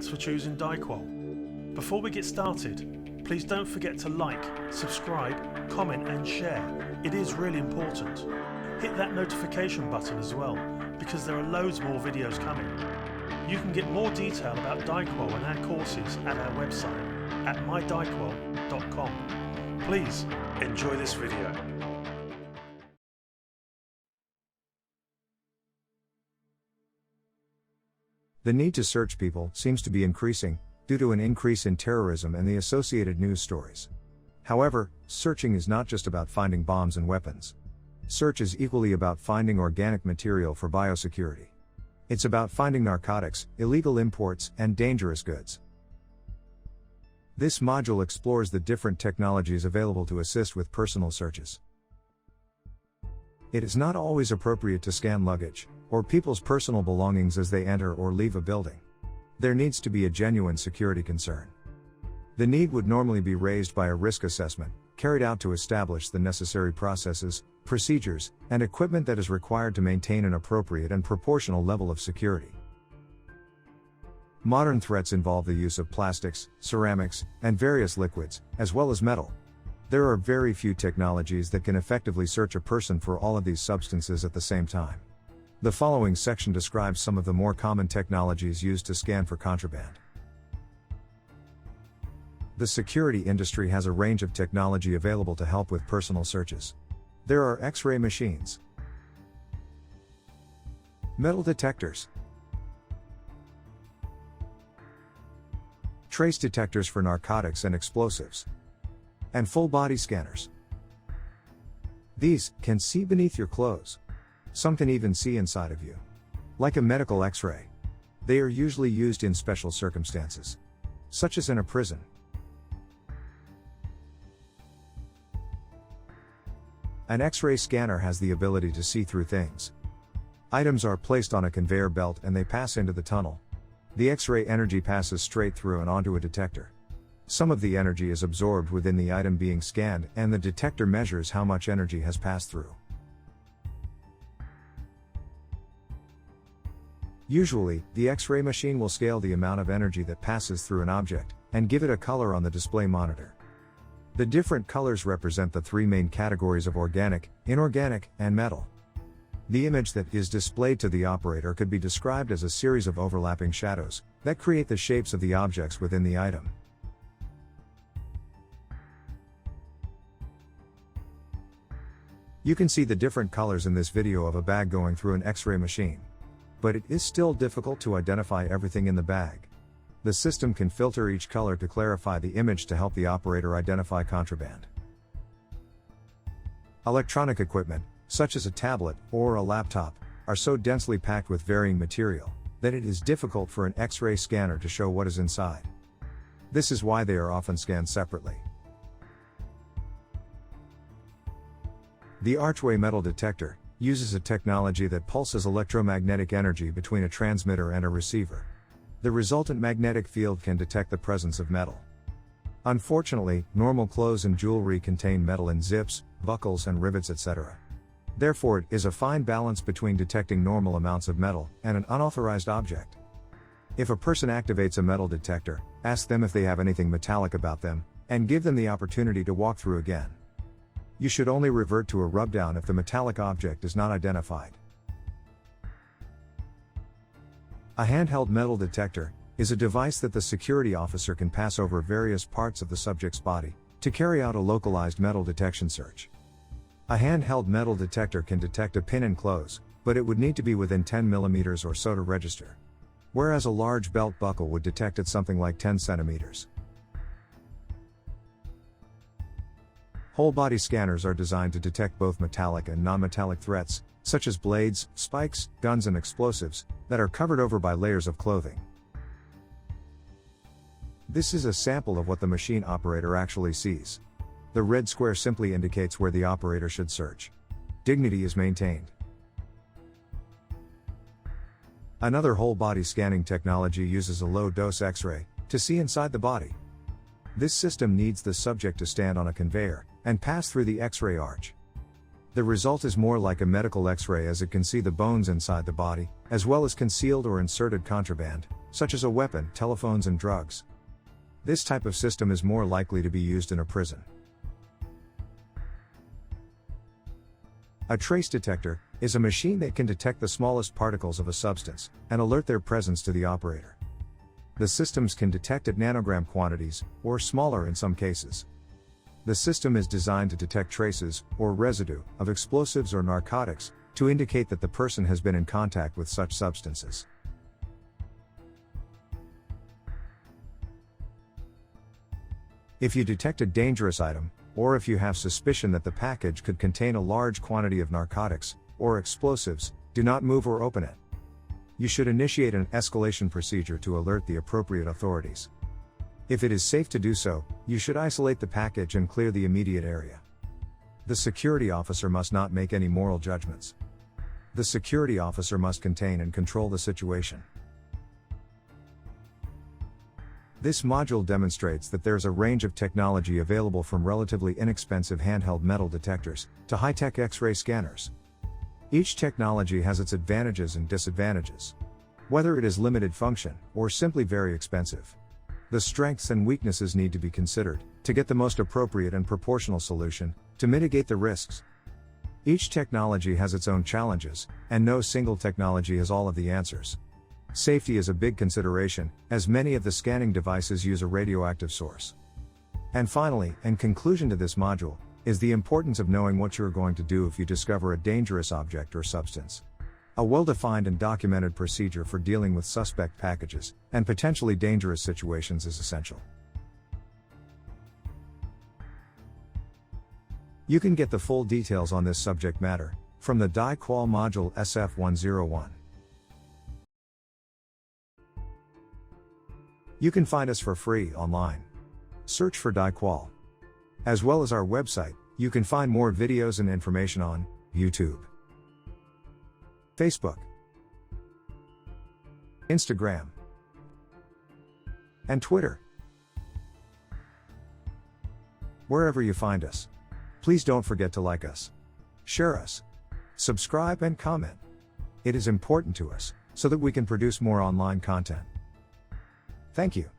Thanks for choosing DiQual. Before we get started, please don't forget to like, subscribe, comment and share. It is really important. Hit that notification button as well, because there are loads more videos coming. You can get more detail about DiQual and our courses at our website at mydiqual.com. Please enjoy this video. The need to search people seems to be increasing due to an increase in terrorism and the associated news stories. However, searching is not just about finding bombs and weapons. Search is equally about finding organic material for biosecurity. It's about finding narcotics, illegal imports, and dangerous goods. This module explores the different technologies available to assist with personal searches. It is not always appropriate to scan luggage or people's personal belongings as they enter or leave a building. There needs to be a genuine security concern. The need would normally be raised by a risk assessment, carried out to establish the necessary processes, procedures, and equipment that is required to maintain an appropriate and proportional level of security. Modern threats involve the use of plastics, ceramics, and various liquids, as well as metal. There are very few technologies that can effectively search a person for all of these substances at the same time. The following section describes some of the more common technologies used to scan for contraband. The security industry has a range of technology available to help with personal searches. There are X-ray machines, metal detectors, trace detectors for narcotics and explosives, and full-body scanners. These can see beneath your clothes. Some can even see inside of you. Like a medical X-ray. They are usually used in special circumstances, such as in a prison. An X-ray scanner has the ability to see through things. Items are placed on a conveyor belt and they pass into the tunnel. The X-ray energy passes straight through and onto a detector. Some of the energy is absorbed within the item being scanned, and the detector measures how much energy has passed through. Usually, the X-ray machine will scale the amount of energy that passes through an object, and give it a color on the display monitor. The different colors represent the three main categories of organic, inorganic, and metal. The image that is displayed to the operator could be described as a series of overlapping shadows that create the shapes of the objects within the item. You can see the different colors in this video of a bag going through an X-ray machine. But it is still difficult to identify everything in the bag. The system can filter each color to clarify the image to help the operator identify contraband. Electronic equipment, such as a tablet or a laptop, are so densely packed with varying material that it is difficult for an X-ray scanner to show what is inside. This is why they are often scanned separately. The archway metal detector uses a technology that pulses electromagnetic energy between a transmitter and a receiver. The resultant magnetic field can detect the presence of metal. Unfortunately, normal clothes and jewelry contain metal in zips, buckles and rivets, etc. Therefore, it is a fine balance between detecting normal amounts of metal and an unauthorized object. If a person activates a metal detector, ask them if they have anything metallic about them, and give them the opportunity to walk through again. You should only revert to a rubdown if the metallic object is not identified. A handheld metal detector is a device that the security officer can pass over various parts of the subject's body to carry out a localized metal detection search. A handheld metal detector can detect a pin in clothes, but it would need to be within 10 millimeters or so to register. Whereas a large belt buckle would detect at something like 10 centimeters. Whole-body scanners are designed to detect both metallic and non-metallic threats, such as blades, spikes, guns and explosives, that are covered over by layers of clothing. This is a sample of what the machine operator actually sees. The red square simply indicates where the operator should search. Dignity is maintained. Another whole-body scanning technology uses a low-dose X-ray to see inside the body. This system needs the subject to stand on a conveyor and pass through the X-ray arch. The result is more like a medical X-ray, as it can see the bones inside the body, as well as concealed or inserted contraband, such as a weapon, telephones and drugs. This type of system is more likely to be used in a prison. A trace detector is a machine that can detect the smallest particles of a substance and alert their presence to the operator. The systems can detect at nanogram quantities, or smaller in some cases. The system is designed to detect traces, or residue, of explosives or narcotics, to indicate that the person has been in contact with such substances. If you detect a dangerous item, or if you have suspicion that the package could contain a large quantity of narcotics, or explosives, do not move or open it. You should initiate an escalation procedure to alert the appropriate authorities. If it is safe to do so, you should isolate the package and clear the immediate area. The security officer must not make any moral judgments. The security officer must contain and control the situation. This module demonstrates that there is a range of technology available, from relatively inexpensive handheld metal detectors to high-tech X-ray scanners. Each technology has its advantages and disadvantages. Whether it is limited function or simply very expensive, the strengths and weaknesses need to be considered to get the most appropriate and proportional solution to mitigate the risks. Each technology has its own challenges, and no single technology has all of the answers. Safety is a big consideration, as many of the scanning devices use a radioactive source. And finally, in conclusion to this module, is the importance of knowing what you are going to do if you discover a dangerous object or substance. A well-defined and documented procedure for dealing with suspect packages and potentially dangerous situations is essential. You can get the full details on this subject matter from the DiQual module SF101. You can find us for free online. Search for DiQual. As well as our website, you can find more videos and information on YouTube, Facebook, Instagram, and Twitter. Wherever you find us, please don't forget to like us, share us, subscribe and comment. It is important to us so that we can produce more online content. Thank you.